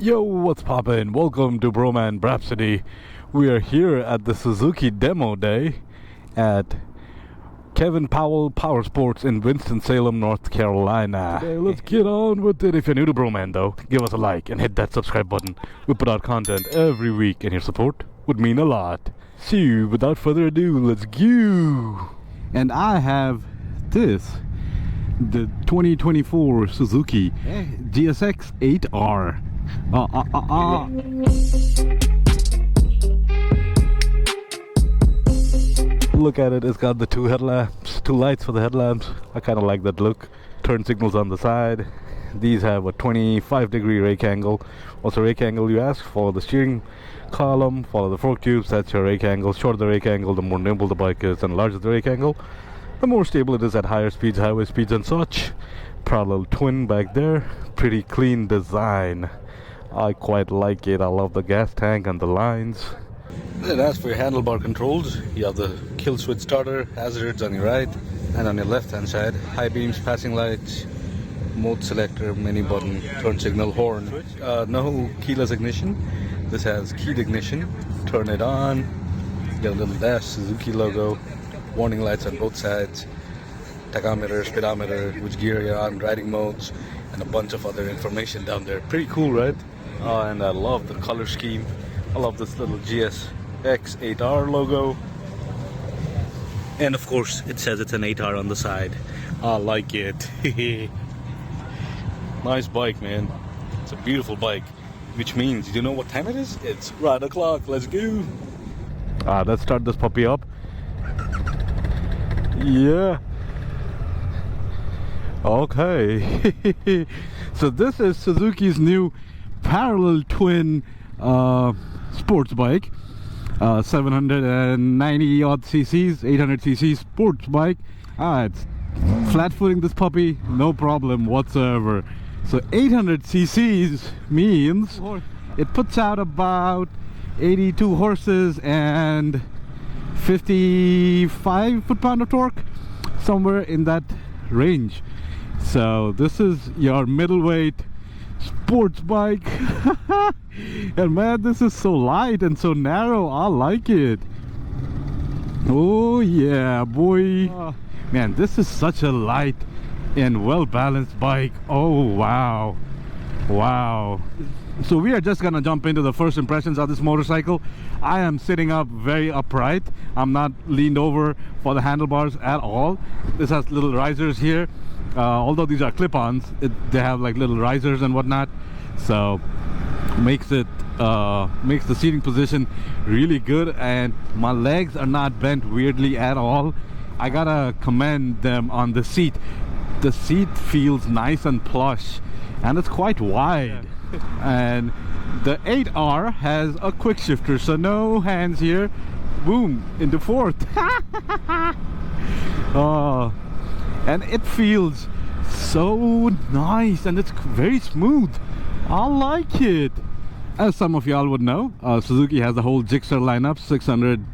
Yo, what's poppin'? Welcome to Bhroman Braapsody. We are here at the Suzuki Demo Day at Kevin Powell Power Sports in Winston-Salem, North Carolina. Today, let's get on with it. If you're new to Bhroman though, give us a like and hit that subscribe button. We put out content every week and your support would mean a lot. See you, without further ado, let's go! And I have this, the 2024 Suzuki GSX-8R. Look at it, it's got the two headlamps, two lights for the headlamps. I kind of like that look. Turn signals on the side. These have a 25-degree rake angle. What's a rake angle, you ask? Follow the steering column, follow the fork tubes, that's your rake angle. Shorter the rake angle, the more nimble the bike is, and larger the rake angle, the more stable it is at higher speeds, highway speeds and such. Parallel twin back there. Pretty clean design. I quite like it. I love the gas tank and the lines. And as for your handlebar controls, you have the kill switch starter, hazards on your right, and on your left hand side, high beams, passing lights, mode selector, mini button, turn signal, horn. No keyless ignition. This has keyed ignition. Turn it on. Get a little dash, Suzuki logo, warning lights on both sides, tachometer, speedometer, which gear you're on, riding modes, and a bunch of other information down there. Pretty cool, right? And I love the color scheme. I love this little GSX-8R logo. And of course, it says it's an 8R on the side. I like it. Nice bike, man. It's a beautiful bike. Which means, you know what time it is? It's ride o'clock. Let's go. Let's start this puppy up. Yeah. Okay. So this is Suzuki's new parallel twin sports bike, 790 odd cc's, 800 cc's sports bike. It's flat footing this puppy, no problem whatsoever. So 800 cc's means it puts out about 82 horses and 55 foot-pound of torque, somewhere in that range. So this is your middleweight sports bike. And man, this is so light and so narrow. I like it. Oh yeah, boy. Man, this is such a light and well balanced bike. Oh wow, wow. So we are just gonna jump into the first impressions of this motorcycle. I am sitting up very upright. I'm not leaned over for the handlebars at all. This has little risers here. Although these are clip-ons, they have like little risers and whatnot, so makes the seating position really good, and my legs are not bent weirdly at all. I gotta commend them on the seat. The seat feels nice and plush, and it's quite wide. And the 8R has a quick shifter, so no hands here. Boom, into fourth. And it feels so nice, and it's very smooth. I like it. As some of y'all would know, Suzuki has the whole Gixxer lineup, 600,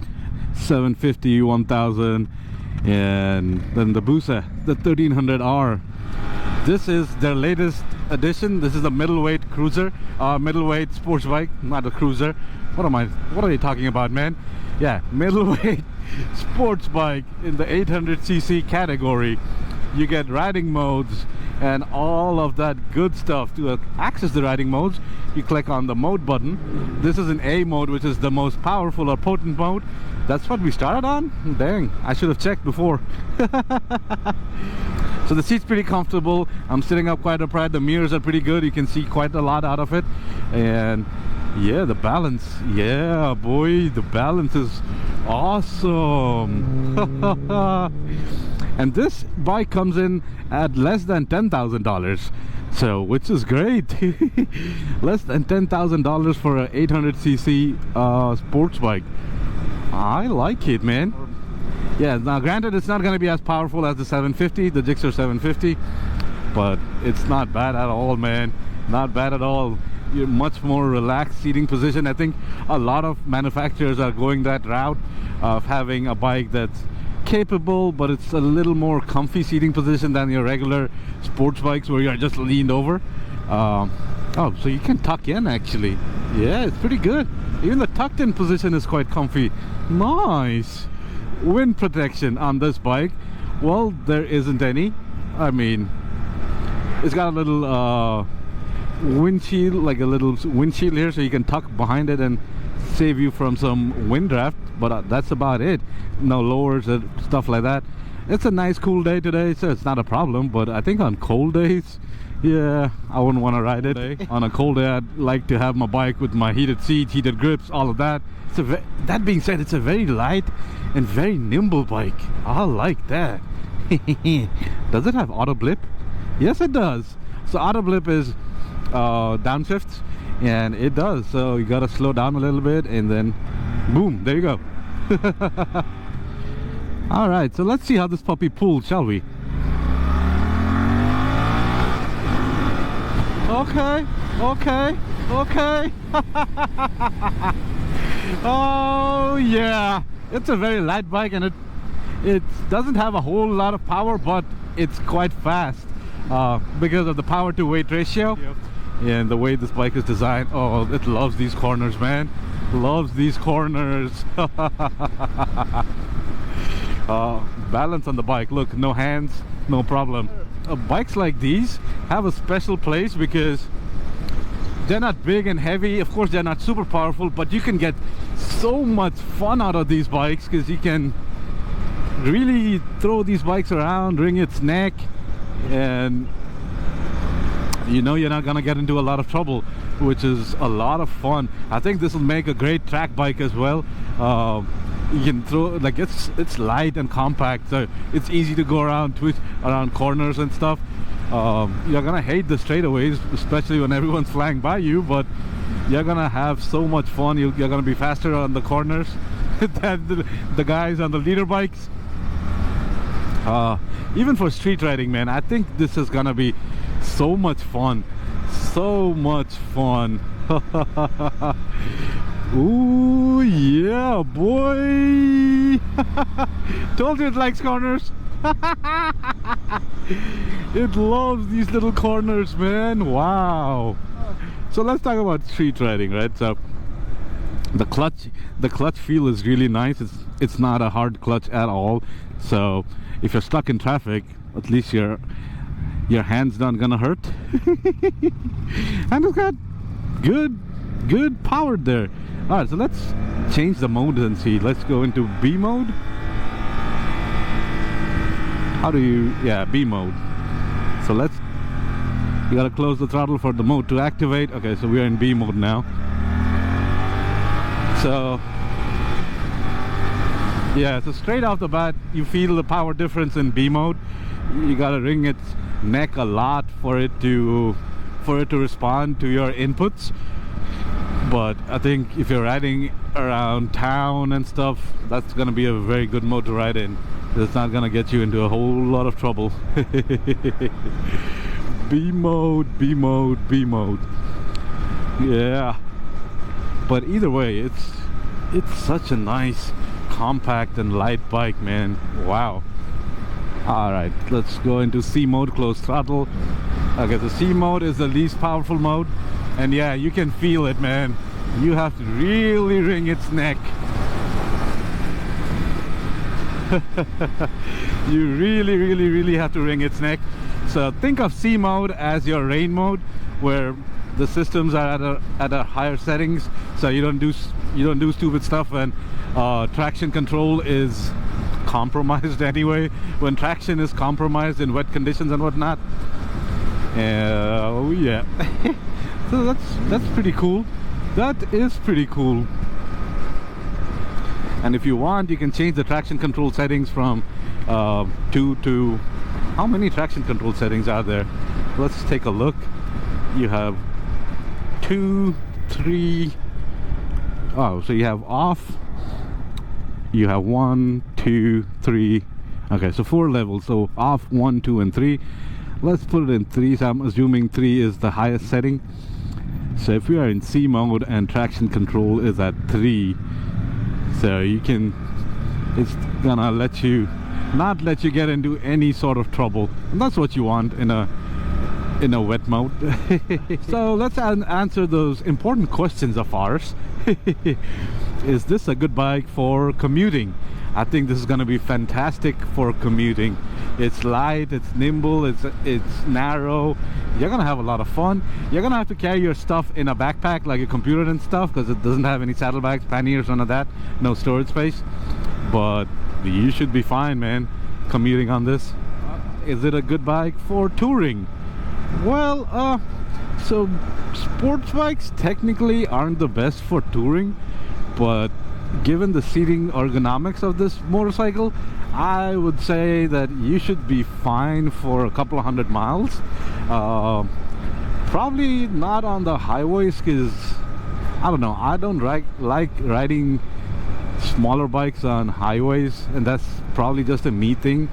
750, 1000, and then the Busa, the 1300R. This is their latest edition. This is the middleweight cruiser, middleweight sports bike, not a cruiser. What are they talking about, man? Yeah, middleweight sports bike in the 800cc category. You get riding modes and all of that good stuff. To access the riding modes, you click on the mode button. This is an A mode, which is the most powerful or potent mode. That's what we started on? Dang, I should have checked before. So the seat's pretty comfortable. I'm sitting up quite upright. The mirrors are pretty good. You can see quite a lot out of it. And yeah, the balance. Yeah, boy, the balance is awesome. And this bike comes in at less than $10,000. So, which is great. Less than $10,000 for an 800cc sports bike. I like it, man. Yeah, now granted, it's not going to be as powerful as the 750, the Gixxer 750, but it's not bad at all, man. Not bad at all. You're much more relaxed seating position. I think a lot of manufacturers are going that route of having a bike that's capable, but it's a little more comfy seating position than your regular sports bikes where you're just leaned over. Oh, so you can tuck in actually. Yeah, it's pretty good. Even the tucked in position is quite comfy. Nice. Wind protection on this bike, well, there isn't any. I mean, it's got a little windshield, like a little windshield here, so you can tuck behind it and save you from some wind draft, but that's about it. No lowers and stuff like that. It's a nice cool day today, so it's not a problem, but I think on cold days, yeah, I wouldn't want to ride it. On a cold day, I'd like to have my bike with my heated seats, heated grips, all of that. That being said, it's a very light and very nimble bike. I like that. Does it have auto blip? Yes, it does. So auto blip is downshift, and it does. So you gotta slow down a little bit, and then boom, there you go. All right, so let's see how this puppy pulls, shall we? Okay, okay, okay. Oh yeah, it's a very light bike, and it doesn't have a whole lot of power, but it's quite fast because of the power to weight ratio. Yep. And the way this bike is designed. Oh, it loves these corners, man. Loves these corners. Balance on the bike, look, no hands, no problem. Bikes like these have a special place because they're not big and heavy. Of course, they're not super powerful, but you can get so much fun out of these bikes because you can really throw these bikes around, wring its neck, and you know you're not gonna get into a lot of trouble, which is a lot of fun. I think this will make a great track bike as well. You can throw, like, it's light and compact, so it's easy to go around, twist around corners and stuff. You're gonna hate the straightaways, especially when everyone's flying by you, but you're gonna have so much fun. You're gonna be faster on the corners than the guys on the leader bikes. Even for street riding, man, I think this is gonna be so much fun. So much fun. Ooh, yeah, boy. Told you it likes corners. It loves these little corners, man. Wow. So let's talk about street riding, right? So the clutch feel is really nice. It's not a hard clutch at all. So if you're stuck in traffic, at least your hand's not gonna hurt. And it's got good power there. All right, so let's change the mode and see. Let's go into B mode. How do you, yeah, B mode. So you gotta close the throttle for the mode to activate. Okay, so we are in B mode now. So yeah, so straight off the bat, you feel the power difference in B mode. You gotta wring its neck a lot for it to respond to your inputs. But I think if you're riding around town and stuff, that's gonna be a very good mode to ride in. It's not gonna get you into a whole lot of trouble. B mode, B mode, B mode. Yeah. But either way, it's such a nice, compact and light bike, man. Wow. All right, let's go into C mode, close throttle. Okay, so C mode is the least powerful mode, and yeah, you can feel it, man. You have to really wring its neck. You really have to wring its neck. So think of C mode as your rain mode, where the systems are at a higher settings, so you don't do stupid stuff, and traction control is compromised anyway. When traction is compromised in wet conditions and whatnot. Oh yeah. So that's pretty cool. That is pretty cool. And if you want, you can change the traction control settings from 2 to, how many traction control settings are there? Let's take a look. You have 2, 3. Oh, so you have off. You have 1, 2, 3. Okay, so 4 levels. So off, 1, 2, and 3. Let's put it in 3. So I'm assuming 3 is the highest setting. So if we are in C mode and traction control is at 3, so you can, it's gonna not let you get into any sort of trouble, and that's what you want in in a wet mode. So let's answer those important questions of ours. Is this a good bike for commuting? I think this is going to be fantastic for commuting. It's light, it's nimble, it's narrow. You're going to have a lot of fun. You're going to have to carry your stuff in a backpack, like your computer and stuff, because it doesn't have any saddlebags, panniers, none of that. No storage space. But you should be fine, man, commuting on this. Is it a good bike for touring? Well, so sports bikes technically aren't the best for touring, but given the seating ergonomics of this motorcycle, I would say that you should be fine for a couple of 100 miles. Probably not on the highways, because I don't know, I don't like riding smaller bikes on highways, and that's probably just a me thing.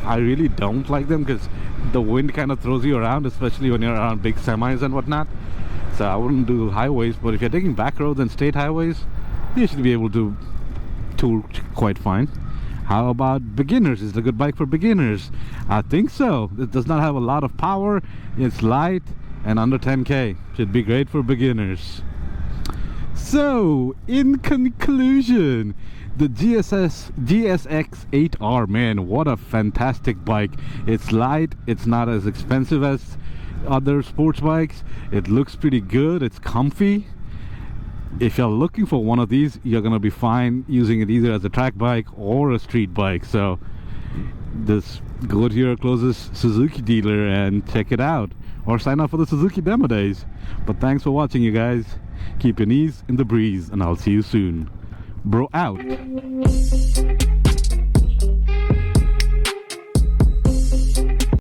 I really don't like them because the wind kind of throws you around, especially when you're around big semis and whatnot. So I wouldn't do highways, but if you're taking back roads and state highways, you should be able to tour quite fine. How about beginners? Is it a good bike for beginners? I think so. It does not have a lot of power, it's light, and under 10k. Should be great for beginners. So, in conclusion, the GSX-8R, man, what a fantastic bike. It's light, it's not as expensive as other sports bikes, it looks pretty good, it's comfy. If you're looking for one of these, you're gonna be fine using it either as a track bike or a street bike. So just go to your closest Suzuki dealer and check it out, or sign up for the Suzuki demo days. But thanks for watching, you guys. Keep your knees in the breeze, and I'll see you soon. Bro out.